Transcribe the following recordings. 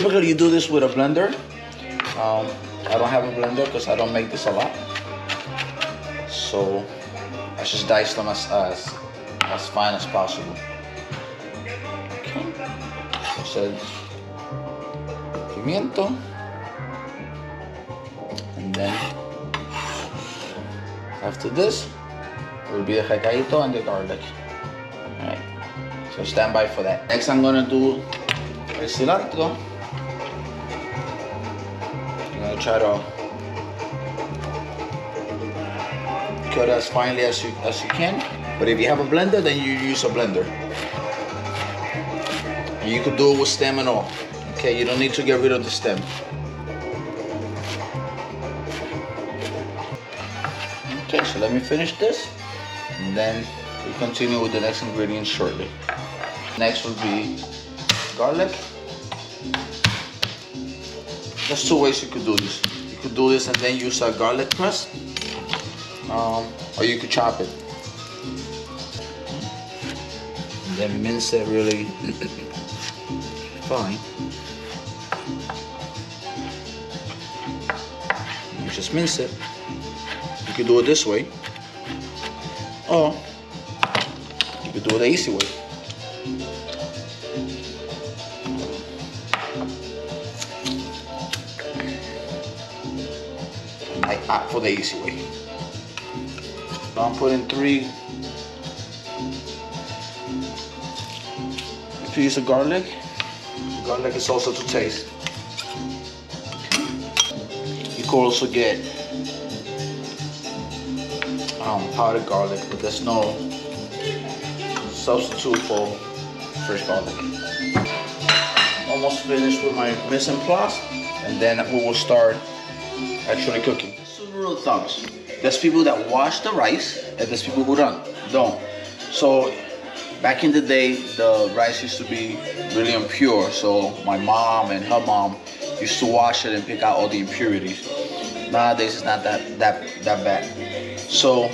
Typically, you do this with a blender. I don't have a blender because I don't make this a lot. So I just dice them as fine as possible. Okay. So pimiento, and then after this will be the recadito and the garlic. All right. So stand by for that. Next, I'm gonna do el cilantro. I'm gonna try to cut as finely as you can. But if you have a blender, then you use a blender. You could do it with stem and all. Okay, you don't need to get rid of the stem. Okay, so let me finish this, and then we continue with the next ingredients shortly. Next will be garlic. There's two ways you could do this. You could do this and then use a garlic press, or you could chop it. And then mince it really fine. You just mince it. You could do it this way, or you could do it the easy way. I opt for the easy way. Now I'm putting 3. If you use a garlic is also to taste. You could also get powdered garlic, but there's no substitute for fresh garlic. Almost finished with my mise en place, and then we will start actually cooking. Some rule of thumbs. There's people that wash the rice, and there's people who don't. So back in the day, the rice used to be really impure. So my mom and her mom used to wash it and pick out all the impurities. Nowadays, it's not that bad. So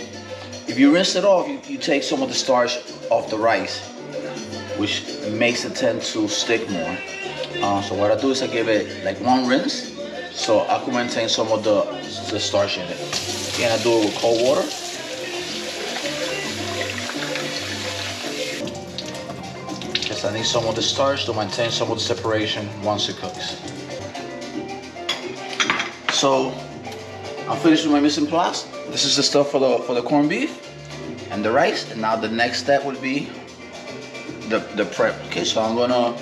if you rinse it off, you take some of the starch off the rice, which makes it tend to stick more. So what I do is I give it like 1 rinse, so I can maintain some of the starch in it. Again, I do it with cold water. Because I need some of the starch to maintain some of the separation once it cooks. So I'm finished with my mise en place. This is the stuff for the corned beef and the rice. And now the next step would be the prep. Okay, so I'm gonna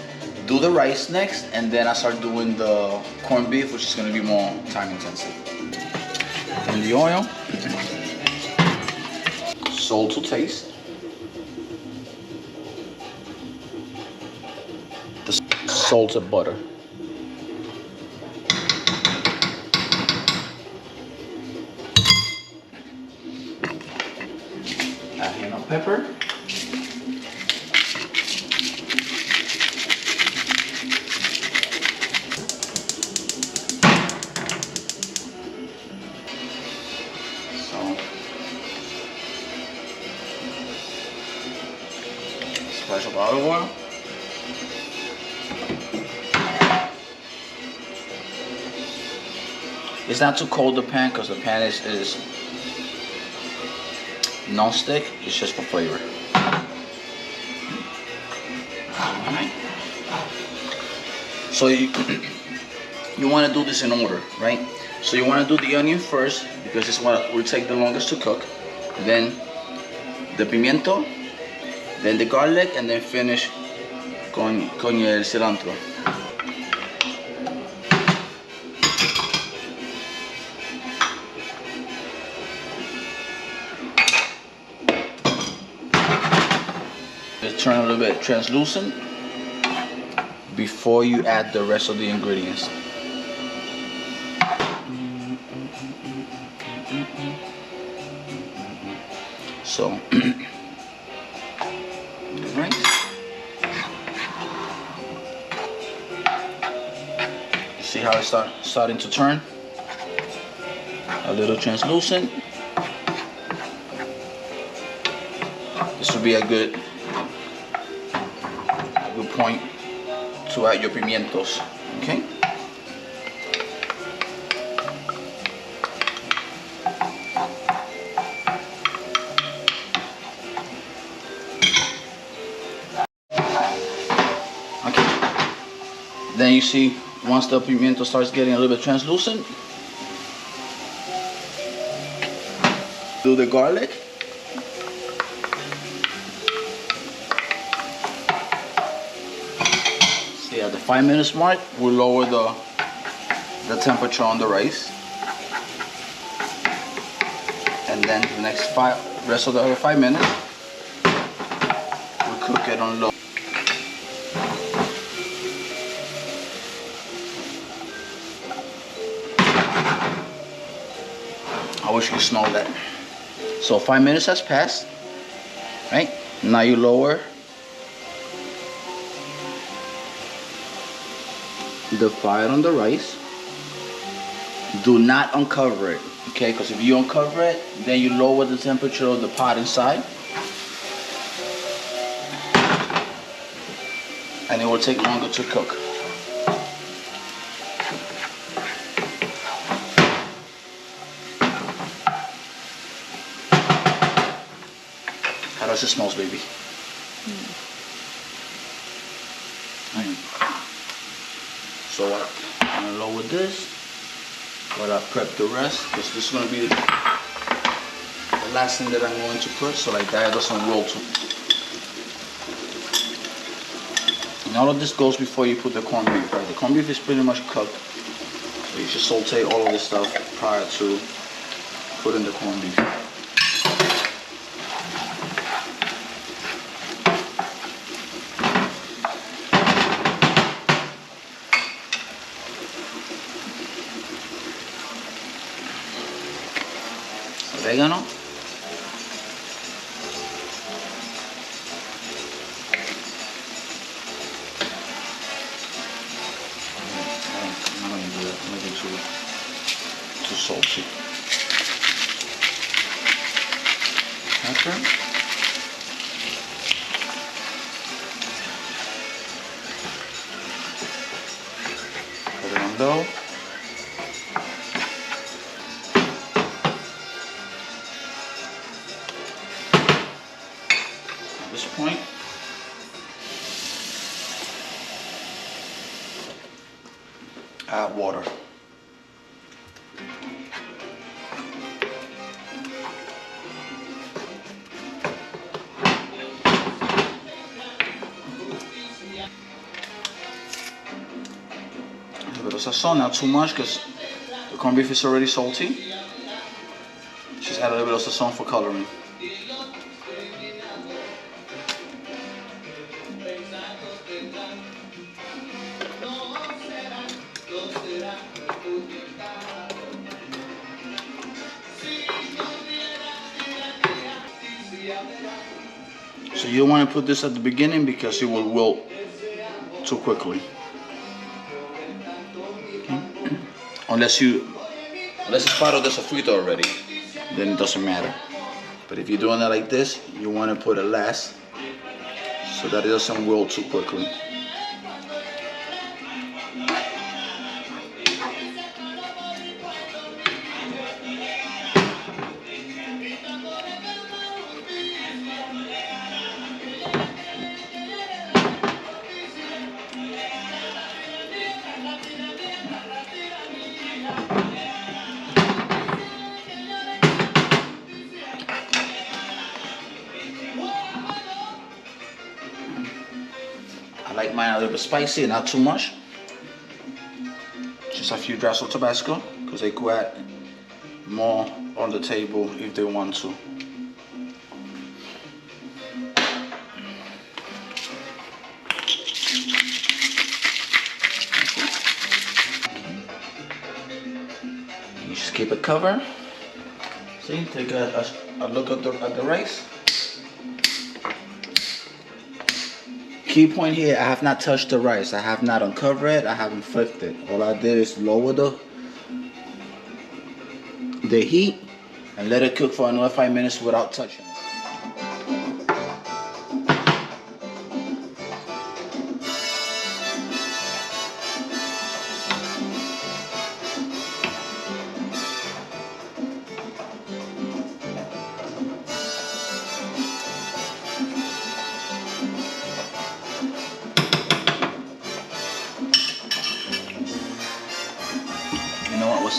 do the rice next, and then I start doing the corned beef, which is gonna be more time intensive. In the oil, salt to taste, the salted butter, cayenne pepper, splash of olive oil, it's not too cold, the pan, because the pan is non-stick. It's just for flavor. Alright. So you want to do this in order, right? So you want to do the onion first, because it's what will take the longest to cook. Then the pimiento, then the garlic, and then finish con el cilantro. Just turn a little bit translucent before you add the rest of the ingredients. So, right. See how it's starting to turn? A little translucent. This would be a good point to add your pimientos. Okay. you see, once the pimiento starts getting a little bit translucent, do the garlic. See, at the 5 minutes mark, we'll lower the temperature on the rice. And then the rest of the other 5 minutes, we'll cook it on low. I wish you could smell that. So 5 minutes has passed, right? Now you lower the fire on the rice. Do not uncover it, okay? Because if you uncover it, then you lower the temperature of the pot inside, and it will take longer to cook. How does it smell, baby? So I'm gonna lower this while I prep the rest, because this is gonna be the last thing that I'm going to put, so like that it doesn't roll too. And all of this goes before you put the corned beef, right? The corned beef is pretty much cooked, so you should saute all of this stuff prior to putting the corned beef. Oregano. I'm not going to do that. I'm making too salty. Pepper. Put it on low. Point. Add water. A little bit of sazon, not too much because the corned beef is already salty. Just add a little bit of sazon for coloring. So you don't want to put this at the beginning because it will wilt too quickly. Okay. Unless it's part of the sofrito already, then it doesn't matter. But if you're doing it like this, you want to put it last so that it doesn't wilt too quickly. I like mine a little bit spicy, not too much. Just a few drops of Tabasco, because they could add more on the table if they want to. You just keep it covered. See, take a look at the rice. Key point here, I have not touched the rice. I have not uncovered it. I haven't flipped it. All I did is lower the heat and let it cook for another 5 minutes without touching it.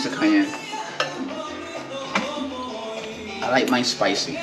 the cayenne. I like mine spicy.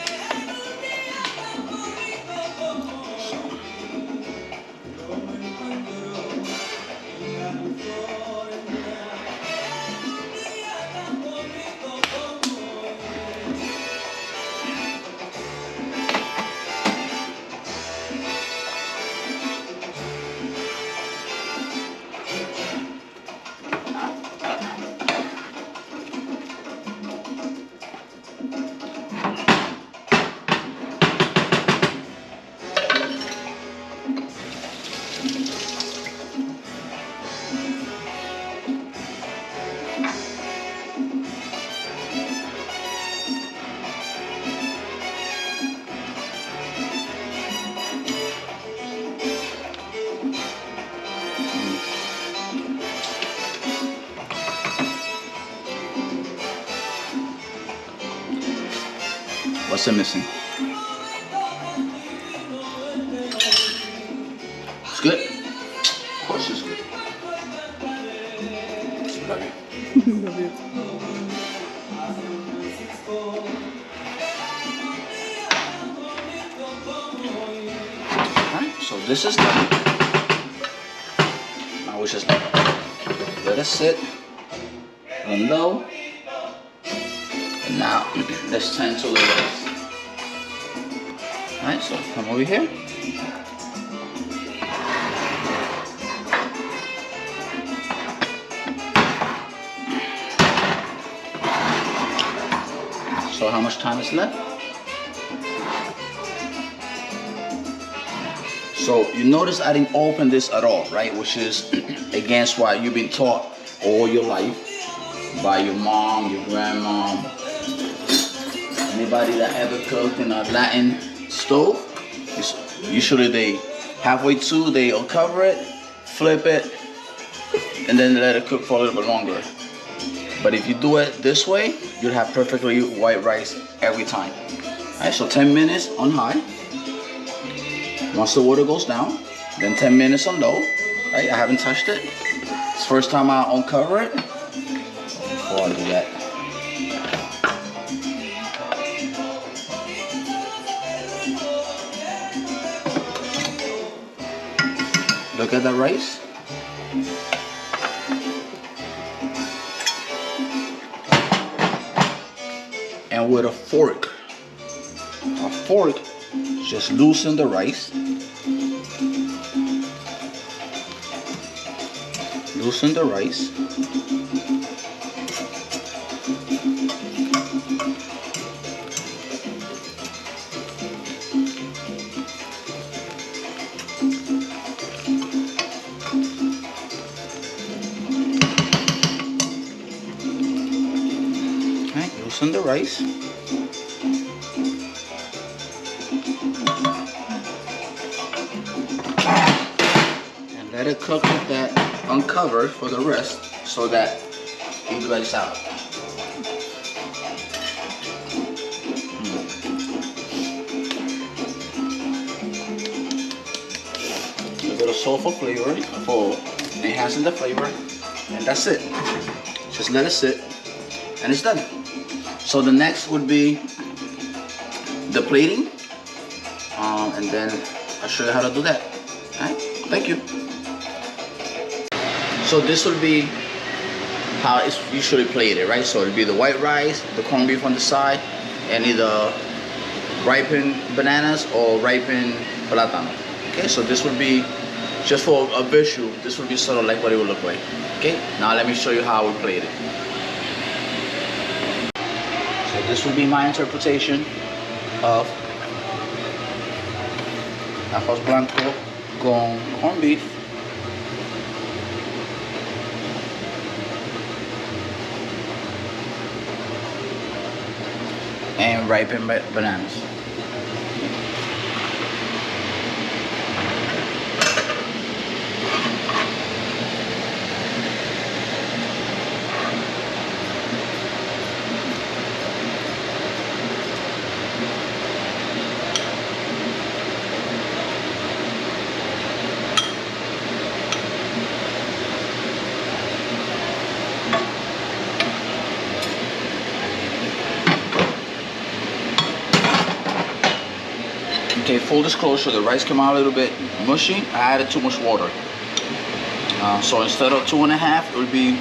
What's it missing? It's good? Of course it's good. Love you. Love you. Alright, so this is done. Now we just let it sit on low. And now let's tend to the rice. Alright, so come over here. So how much time is left? So you notice I didn't open this at all, right? Which is against what you've been taught all your life by your mom, your grandma, anybody that ever cooked in a Latin stove. Usually they halfway through they uncover it, flip it, and then let it cook for a little bit longer. But if you do it this way, you'll have perfectly white rice every time. Alright, so 10 minutes on high. Once the water goes down, then 10 minutes on low. Right, I haven't touched it. It's the first time I uncover it. Before I do that. Look at the rice. And with a fork, just loosen the rice. Loosen the rice. Okay, loosen the rice. Let it cook with that uncovered for the rest so that it dries out. A little salt for flavor, for enhancing the flavor, and that's it. Just let it sit, and it's done. So the next would be the plating, and then I'll show you how to do that. All right, thank you. So this will be how it's usually plated, right? So it'll be the white rice, the corned beef on the side, and either ripened bananas or ripened plátano. Okay, so this would be, just for a visual, this would be sort of like what it would look like. Okay, now let me show you how we plate it. So this would be my interpretation of arroz blanco con corned beef. And ripened bananas. Okay, full disclosure, the rice came out a little bit mushy. I added too much water. So instead of 2.5, it would be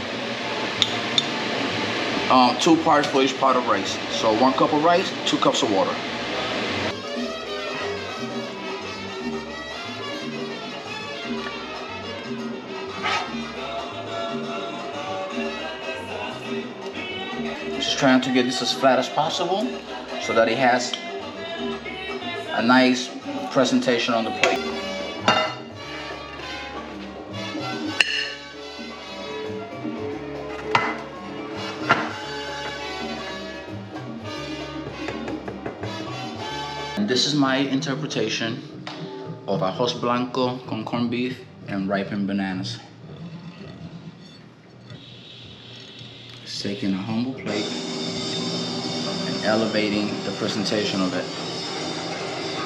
2 parts for each pot of rice. So 1 cup of rice, 2 cups of water. Just trying to get this as flat as possible so that it has a nice presentation on the plate. And this is my interpretation of arroz blanco con corned beef and ripened bananas. It's taking a humble plate and elevating the presentation of it.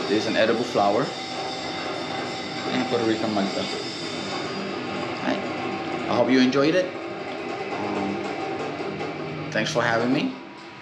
There's an edible flower and Puerto Rican malta. I hope you enjoyed it. Thanks for having me.